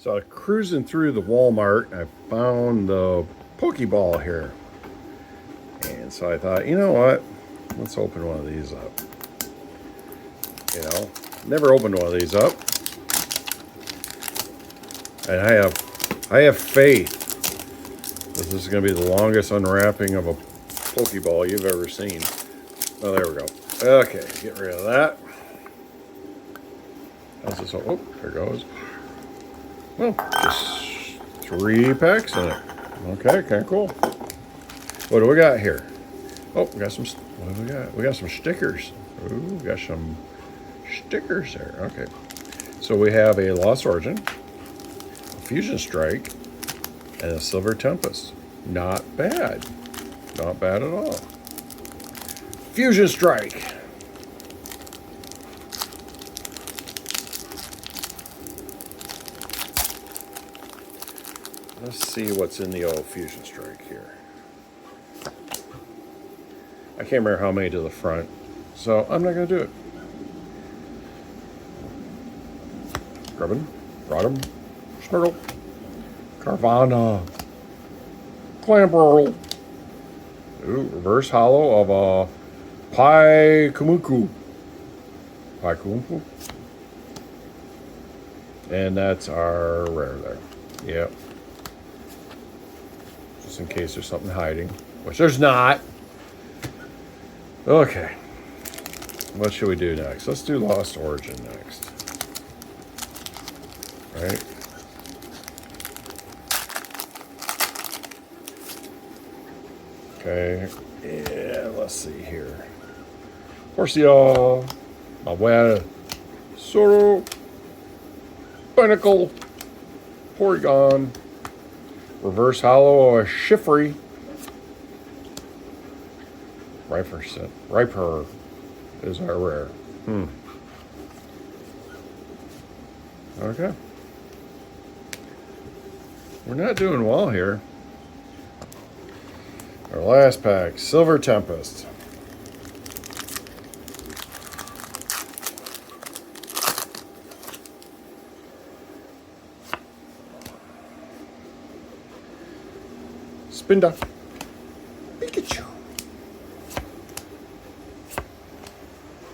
So cruising through the Walmart, I found the pokeball here. And so I thought, you know what? Let's open one of these up. You know, never opened one of these up. And I have faith this is going to be the longest unwrapping of a pokeball you've ever seen. Oh, there we go. Okay, get rid of that. How's this? Oh, there goes. Well, just 3 packs in it. Okay, kind of cool. What do we got here? Oh, we got some. What do we got? We got some stickers. Ooh, we got some stickers there. Okay, so we have a Lost Origin, a Fusion Strike, and a Silver Tempest. Not bad. Not bad at all. Fusion Strike. Let's see what's in the old Fusion Strike here. I can't remember how many to the front, so I'm not going to do it. Grubbin, Rodham, Snurgle, Carvana, Clamperl. Ooh, reverse hollow of a Paikumuku. Paikumuku. And that's our rare there. Yep. Just in case there's something hiding, which there's not. Okay. What should we do next? Let's do Lost Origin next. Right? Okay. Yeah, let's see here. Horsia, Mawad, Soro, Pinnacle, Porygon, reverse hollow or Shiffry. Riper is our rare. Okay. We're not doing well here. Our last pack, Silver Tempest. Spinda. Pikachu.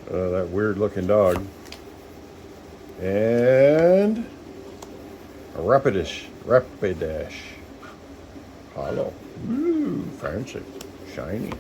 That weird looking dog. And a Rapidash. Hollow. Ooh, fancy. Shiny.